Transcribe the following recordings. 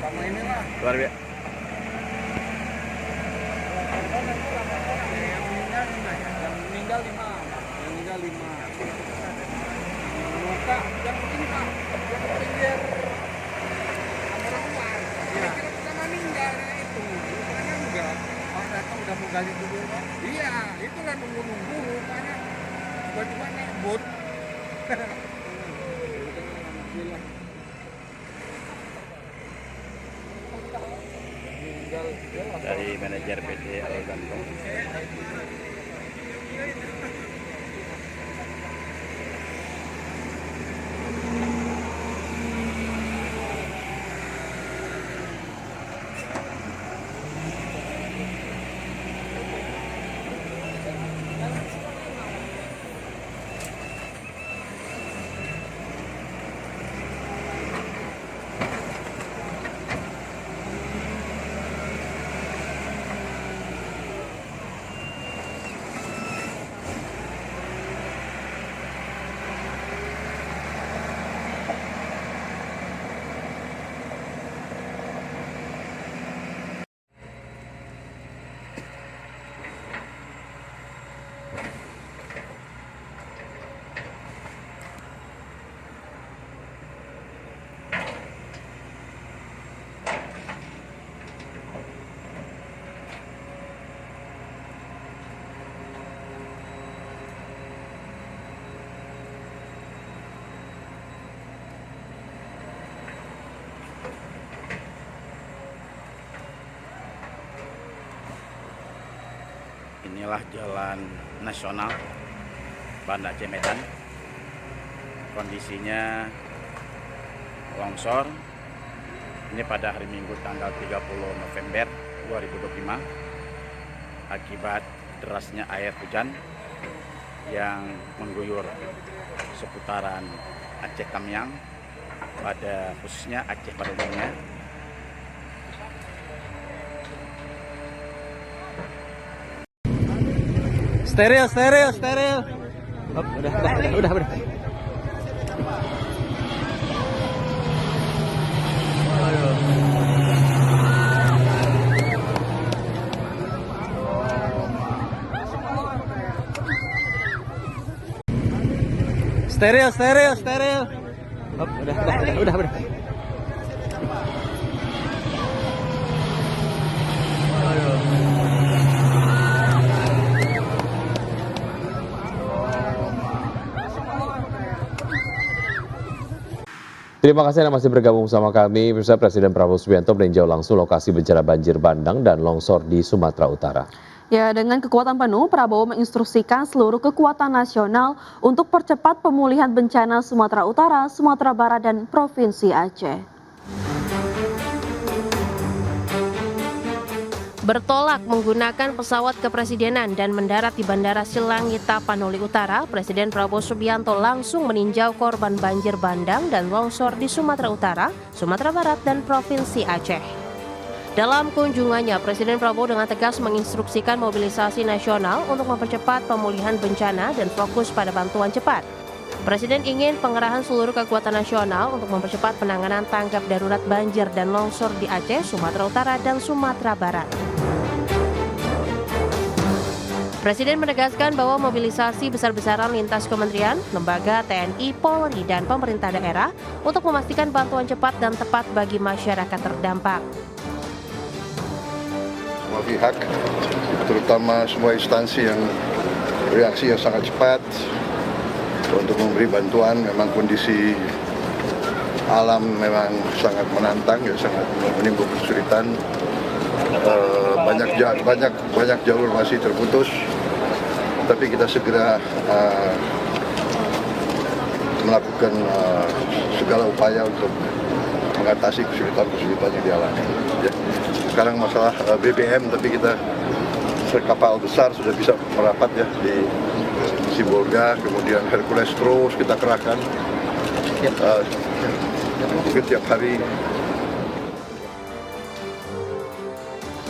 sama inilah. Luar biasa. Yang meninggal 5. Luka yang penting Pak, yang penting biar aman. Kira-kira pertama meninggal itu, lukanya enggak. Orang datang udah mau gali kubur Pak. Iya, itulah nunggu lukanya tiba-tiba nebut. Dari manajer PT Alganto. Inilah jalan nasional Banda Aceh Medan. Kondisinya longsor. Ini pada hari Minggu tanggal 30 November 2025 akibat derasnya air hujan yang mengguyur seputaran Aceh Tamiang, pada khususnya Aceh pada umumnya. Steril. Oh, udah. Steril. Oh, udah. Terima kasih Anda masih bergabung bersama kami. Pemirsa, Presiden Prabowo Subianto meninjau langsung lokasi bencana banjir bandang dan longsor di Sumatera Utara. Ya, dengan kekuatan penuh, Prabowo menginstruksikan seluruh kekuatan nasional untuk percepat pemulihan bencana Sumatera Utara, Sumatera Barat, dan Provinsi Aceh. Bertolak menggunakan pesawat kepresidenan dan mendarat di Bandara Silangit Tapanuli Utara, Presiden Prabowo Subianto langsung meninjau korban banjir bandang dan longsor di Sumatera Utara, Sumatera Barat, dan Provinsi Aceh. Dalam kunjungannya, Presiden Prabowo dengan tegas menginstruksikan mobilisasi nasional untuk mempercepat pemulihan bencana dan fokus pada bantuan cepat. Presiden ingin pengerahan seluruh kekuatan nasional untuk mempercepat penanganan tanggap darurat banjir dan longsor di Aceh, Sumatera Utara, dan Sumatera Barat. Presiden menegaskan bahwa mobilisasi besar-besaran lintas kementerian, lembaga, TNI, Polri, dan pemerintah daerah untuk memastikan bantuan cepat dan tepat bagi masyarakat terdampak. Semua pihak, terutama semua instansi yang reaksi yang sangat cepat untuk memberi bantuan. Memang kondisi alam memang sangat menantang, ya, sangat menimbulkan kesulitan. Banyak jalur masih terputus, tapi kita segera melakukan segala upaya untuk mengatasi kesulitan yang dialami. Ya. Sekarang masalah BBM, tapi kita kapal besar sudah bisa merapat ya di Sibolga, kemudian Hercules terus kita kerahkan mungkin tiap hari.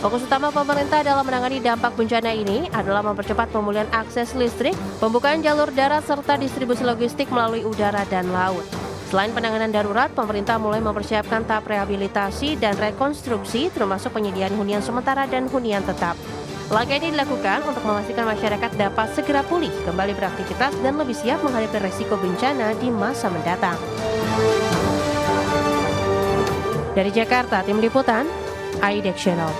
Fokus utama pemerintah dalam menangani dampak bencana ini adalah mempercepat pemulihan akses listrik, pembukaan jalur darat, serta distribusi logistik melalui udara dan laut. Selain penanganan darurat, pemerintah mulai mempersiapkan tahap rehabilitasi dan rekonstruksi termasuk penyediaan hunian sementara dan hunian tetap. Langkah ini dilakukan untuk memastikan masyarakat dapat segera pulih, kembali beraktivitas dan lebih siap menghadapi resiko bencana di masa mendatang. Dari Jakarta, Tim Liputan, IDEX Channel.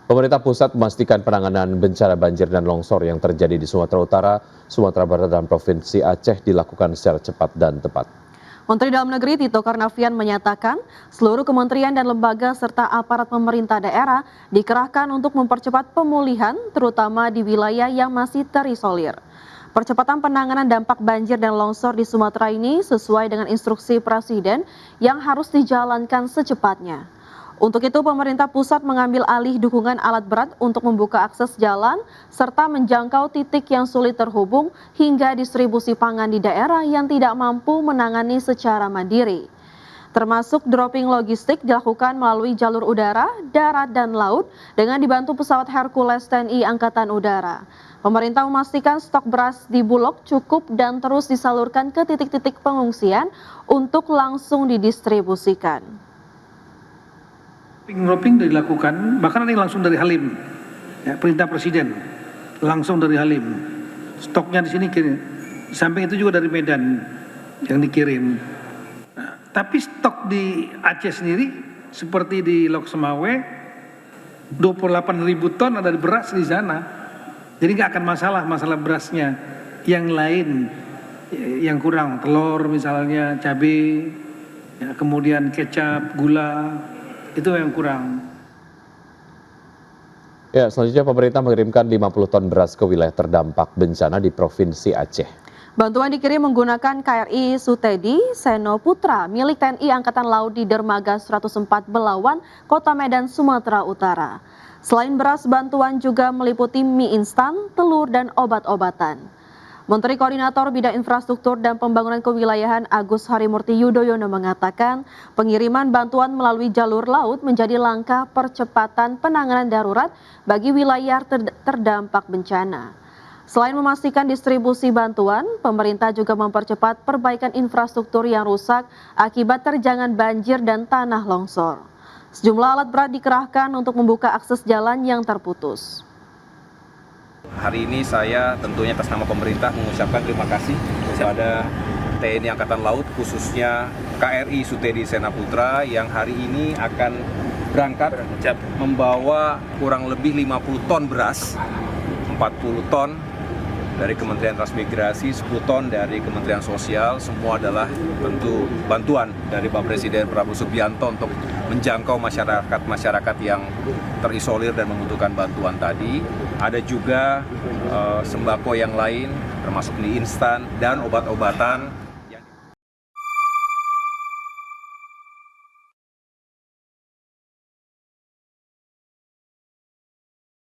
Pemerintah pusat memastikan penanganan bencana banjir dan longsor yang terjadi di Sumatera Utara, Sumatera Barat, dan Provinsi Aceh dilakukan secara cepat dan tepat. Menteri Dalam Negeri Tito Karnavian menyatakan seluruh kementerian dan lembaga serta aparat pemerintah daerah dikerahkan untuk mempercepat pemulihan terutama di wilayah yang masih terisolir. Percepatan penanganan dampak banjir dan longsor di Sumatera ini sesuai dengan instruksi Presiden yang harus dijalankan secepatnya. Untuk itu pemerintah pusat mengambil alih dukungan alat berat untuk membuka akses jalan serta menjangkau titik yang sulit terhubung hingga distribusi pangan di daerah yang tidak mampu menangani secara mandiri. Termasuk dropping logistik dilakukan melalui jalur udara, darat, dan laut dengan dibantu pesawat Hercules TNI Angkatan Udara. Pemerintah memastikan stok beras di Bulog cukup dan terus disalurkan ke titik-titik pengungsian untuk langsung didistribusikan. Dropping dilakukan, bahkan ada yang langsung dari Halim, ya, perintah Presiden, langsung dari Halim. Stoknya di sini kirim. Di samping itu juga dari Medan yang dikirim. Nah, tapi stok di Aceh sendiri, seperti di Lok Semawe, 28.000 ton ada beras di sana. Jadi nggak akan masalah berasnya. Yang lain yang kurang, telur misalnya, cabai, ya, kemudian kecap, gula, itu yang kurang. Ya, selanjutnya pemerintah mengirimkan 50 ton beras ke wilayah terdampak bencana di Provinsi Aceh. Bantuan dikirim menggunakan KRI Sutedi Seno Putra milik TNI Angkatan Laut di Dermaga 104 Belawan, Kota Medan, Sumatera Utara. Selain beras, bantuan juga meliputi mie instan, telur, dan obat-obatan. Menteri Koordinator Bidang Infrastruktur dan Pembangunan Kewilayahan Agus Harimurti Yudhoyono mengatakan pengiriman bantuan melalui jalur laut menjadi langkah percepatan penanganan darurat bagi wilayah terdampak bencana. Selain memastikan distribusi bantuan, pemerintah juga mempercepat perbaikan infrastruktur yang rusak akibat terjangan banjir dan tanah longsor. Sejumlah alat berat dikerahkan untuk membuka akses jalan yang terputus. Hari ini saya tentunya atas nama pemerintah mengucapkan terima kasih kepada TNI Angkatan Laut, khususnya KRI Sutedi Sena Putra yang hari ini akan berangkat membawa kurang lebih 50 ton beras, 40 ton dari Kementerian Transmigrasi, 10 ton dari Kementerian Sosial. Semua adalah tentu bantuan dari Pak Presiden Prabowo Subianto untuk menjangkau masyarakat yang terisolir dan membutuhkan bantuan tadi. Ada juga sembako yang lain, termasuk mie instan dan obat-obatan